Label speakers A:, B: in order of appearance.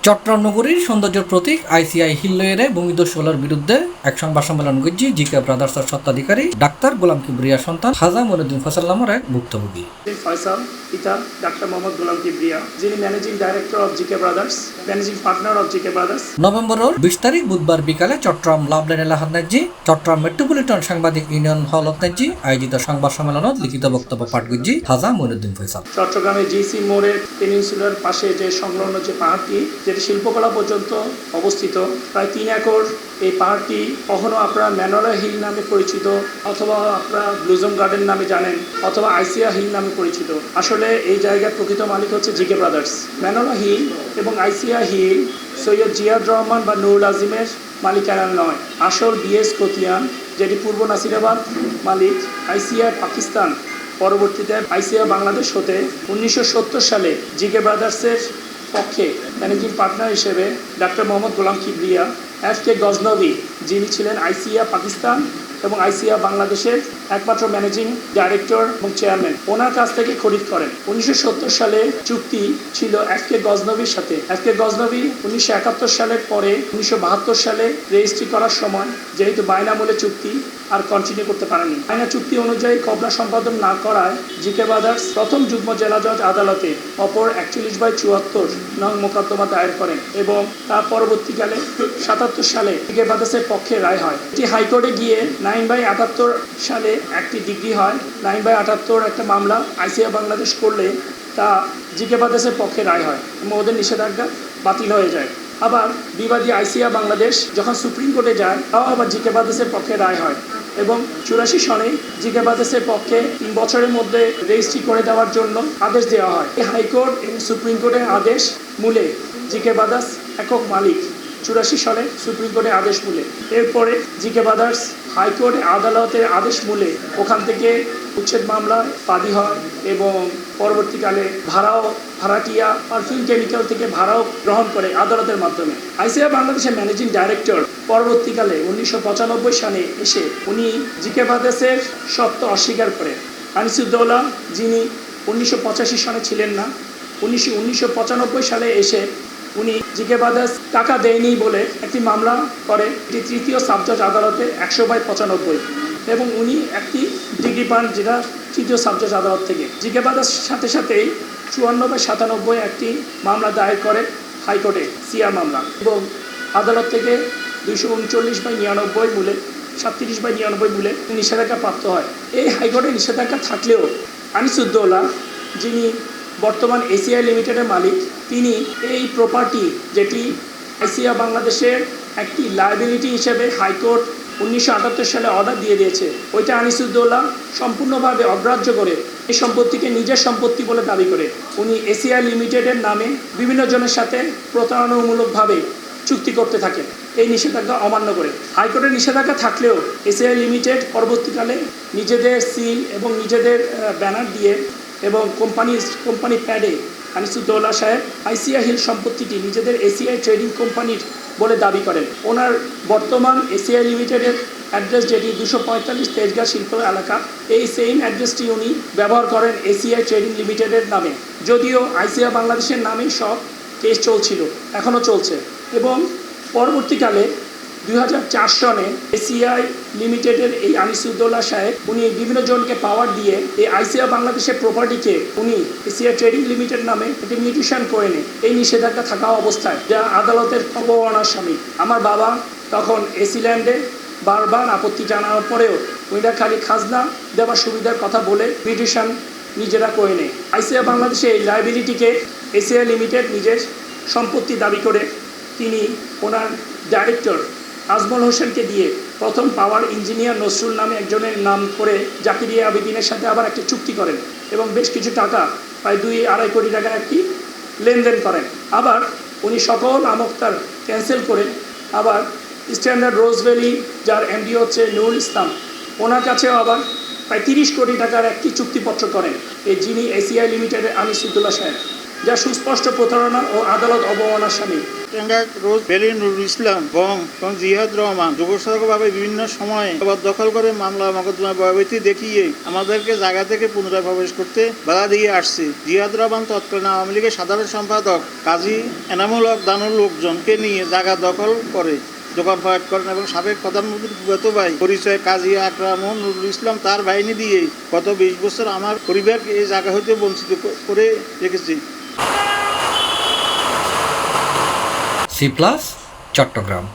A: চট্টগ্রাম নগরীর সৌন্দর্যের প্রতীক আইসিআই হিল্লয়ের ভূমিদস্যুলার বিরুদ্ধে এক সংবাদ সম্মেলন করছি জিকে ব্রাদার্সের স্বত্বাধিকারী ডাক্তার গোলাম কিবরিয়া সন্তান খাজা মইনুদ্দিন ফয়সাল নামের এক ভুক্তভোগী।
B: ফয়সাল পিতা ডাক্তার মোহাম্মদ গোলাম কিবরিয়া, যিনি managing director of GK brothers, managing partner of GK brothers.
A: নভেম্বরের 20 তারিখ বুধবার বিকালে চট্টগ্রাম লাভলেন এলাকার নেজি চট্টগ্রাম মেট্রোপলিটন সাংবাদিক ইউনিয়ন হলত নেজি আয়োজিত সংবাদ সম্মেলনত লিখিত বক্তব্য পাঠ করছি খাজা মইনুদ্দিন ফয়সাল।
B: চট্টগ্রামে জিসি মোড়ের পেনিনসুলার পাশে যে সংলগ্ন যে পাহাড়টি, যেটি শিল্পকলা পর্যন্ত অবস্থিত, প্রায় 3 একর। এই পাহাড়টি কখনো আপনারা ম্যানোরা হিল নামে পরিচিত, অথবা আপনারা ব্লুজম গার্ডেন নামে জানেন, অথবা আইসিয়া হিল নামে পরিচিত। আসলে এই জায়গার প্রকৃত মালিক হচ্ছে জিকে ব্রাদার্স। ম্যানোরা হিল এবং আইসিয়া হিল সৈয়দ জিয়াদ রহমান বা নুরুল আজিমের মালিকানা নয়। আসল বিএস কতিয়ান, যেটি পূর্ব নাসিরাবাদ মালিক, আইসিয়া পাকিস্তান, পরবর্তীতে আইসিয়া বাংলাদেশ হতে 1970 সালে জিকে ব্রাদার্সের পক্ষে ম্যানেজিং পার্টনার হিসেবে ডাক্তার মোহাম্মদ গোলাম কিবরিয়া, এফ.কে গজনবী, যিনি ছিলেন আইসিয়া পাকিস্তান এবং আইসিয়া বাংলাদেশের একমাত্র ম্যানেজিং ডাইরেক্টর এবং চেয়ারম্যান, ওনার কাছ থেকে খরিদ করেন। 1970 সালে চুক্তি ছিল এফ.কে গজনবীর সাথে। এফ.কে গজনবী 1971 সালের পরে 1972 সালে রেজিস্ট্রি করার সময় যেহেতু বায়নামূলে চুক্তি আর কন্টিনিউ করতে পারেনি, বায়না চুক্তি অনুযায়ী কবলা সম্পাদন না করায় জিকে ব্রাদার্স প্রথম যুগ্ম জেলা জজ আদালতে অপর 41/74 নং মোকদ্দমা দায়ের করেন এবং তার পরবর্তীকালে 77 সালে জিকে ব্রাদার্সের পক্ষে রায় হয়। এটি হাইকোর্টে গিয়ে 9/78 সালে একটি ডিগ্রি হয়। 9/78 একটা মামলা আইসিয়া বাংলাদেশ করলে তা জিকে ব্রাদার্সের পক্ষে রায় হয় এবং ওদের নিষেধাজ্ঞা বাতিল হয়ে যায়। আবার বিবাদী আইসিয়া বাংলাদেশ যখন সুপ্রিম কোর্টে যায়, তাও আবার জিকে ব্রাদার্সের পক্ষে রায় হয় এবং 84 সনে জিকে ব্রাদার্সের পক্ষে 3 বছরের মধ্যে রেজিস্ট্রি করে দেওয়ার জন্য আদেশ দেওয়া হয়। এই হাইকোর্ট এবং সুপ্রিম কোর্টের আদেশ মূলে জিকে ব্রাদার্স একক মালিক। 84 সালে সুপ্রিম কোর্টের আদেশ মূলে এরপরে জিকে ব্রাদার্স হাইকোর্ট আদালতের আদেশ মূলে ওখান থেকে উচ্ছেদ মামলায় বাদী হয় এবং পরবর্তীকালে ভাড়াটিয়া পারফিউম কেমিক্যাল থেকে ভাড়াও গ্রহণ করে আদালতের মাধ্যমে। আইসিআই বাংলাদেশের ম্যানেজিং ডাইরেক্টর পরবর্তীকালে 1995 সালে এসে উনি জিকে ব্রাদার্সের সত্ত্ব অস্বীকার করেন। আনিসুদ্দৌলা, যিনি 1985 সনে ছিলেন না, 1995 সালে এসে উনি জিকে ব্রাদার্স টাকা দেয়নি বলে একটি মামলা করে, এটি তৃতীয় সাবজজ আদালতে 100/95 এবং উনি একটি ডিগ্রি পান, যেটা তৃতীয় সাবজজ আদালত থেকে। জিকে ব্রাদার্স সাথে সাথেই 54/97 একটি মামলা দায়ের করে হাইকোর্টে, সিআর মামলা, এবং আদালত থেকে 239/99 মূলে 37/99 মূলে নিষেধাজ্ঞা প্রাপ্ত হয়। এই হাইকোর্টে নিষেধাজ্ঞা থাকলেও আনিসুদ্দৌলা, যিনি বর্তমান এসিআই লিমিটেডের মালিক, তিনি এই প্রপার্টি, যেটি আইসিয়া বাংলাদেশের একটি লায়াবিলিটি হিসেবে হাইকোর্ট 1978 সালে অর্ডার দিয়ে দিয়েছে, ওইটা আনিসুদ্দৌলা সম্পূর্ণভাবে অগ্রাহ্য করে এই সম্পত্তিকে নিজের সম্পত্তি বলে দাবি করে উনি এসিআই লিমিটেডের নামে বিভিন্ন জনের সাথে প্রতারণামূলকভাবে চুক্তি করতে থাকেন, এই নিষেধাজ্ঞা অমান্য করে। হাইকোর্টের নিষেধাজ্ঞা থাকলেও এসিআই লিমিটেড পরবর্তীকালে নিজেদের সিল এবং নিজেদের ব্যানার দিয়ে এবং কোম্পানি প্যাডে আনিসুদ্দৌলা সাহেব আইসিআই হিল সম্পত্তিটি নিজেদের এসিআই ট্রেডিং কোম্পানির বলে দাবি করেন। ওনার বর্তমান এসিআই লিমিটেডের অ্যাড্রেস, যেটি 245 তেজগাঁ শিল্প এলাকা, এই সেম অ্যাড্রেসটি উনি ব্যবহার করেন এসিআই ট্রেডিং লিমিটেডের নামে, যদিও আইসিআই বাংলাদেশের নামেই সব কেস চলছিল, এখনও চলছে। এবং পরবর্তীকালে 2004 সনে এসিআই লিমিটেডের এই আনিসুদ্দৌলা সাহেব উনি বিভিন্ন জনকে পাওয়ার দিয়ে এই আইসিআই বাংলাদেশের প্রপার্টিকে উনি এসিআই ট্রেডিং লিমিটেড নামে একটি মিউটেশন করে নেন, এই নিষেধাজ্ঞা থাকা অবস্থায়, যা আদালতের অবমাননার সামিল। আমার বাবা তখন এসি ল্যান্ডে বারবার আপত্তি জানানোর পরেও উনিরা খালি খাজনা দেওয়ার সুবিধার কথা বলে মিউটেশন নিজেরা করে নেয়। আইসিআই বাংলাদেশে এই লায়াবিলিটিকে এসিআই লিমিটেড নিজের সম্পত্তি দাবি করে তিনি ওনার ডাইরেক্টর আজমল হোসেনকে দিয়ে প্রথম পাওয়ার ইঞ্জিনিয়ার নসরুল নামে একজনের নাম করে জাকিরিয়া আবেদিনের সাথে আবার একটি চুক্তি করেন এবং বেশ কিছু টাকা, প্রায় 2-2.5 কোটি টাকার একটি লেনদেন করেন। আবার উনি সকল আমোক্তার ক্যান্সেল করে আবার স্ট্যান্ডার্ড রোজ ভ্যালি, যার এমডি হচ্ছে নুরুল ইসলাম, ওনার কাছেও আবার প্রায় 30 কোটি টাকার একটি চুক্তিপত্র করেন, এই যিনি এসিআই লিমিটেডের আনিসুদ্দৌলা সাহেব। যা সুস্পষ্ট প্রতারণা ও আদালত অবমাননার শামিল।
C: টেঙ্গা রোজ ভ্যালি নুরুল ইসলাম এবং জিয়াদ রহমান যোগসড়কভাবে বিভিন্ন সময়ে দখল করে মামলা মকদ্দমা ভয়ভীতি দেখিয়ে আমাদেরকে জায়গা থেকে পুনরায় প্রবেশ করতে বাধা দিয়ে আসছে। জিয়াদ রহমান তৎকালীন আওয়ামী লীগের সাধারণ সম্পাদক কাজী এনামুল হক দানুর লোকজনকে নিয়ে জায়গা দখল করে দোকান ফায়াত করেন এবং সাবেক প্রধানমন্ত্রীর ফুফাতো ভাই পরিচয় কাজী আকরাম ও নুরুল ইসলাম তার বাহিনী দিয়ে গত 20 বছর আমার পরিবারকে এই জায়গা হইতে বঞ্চিত করে রেখেছে।
A: C plus Chittagong.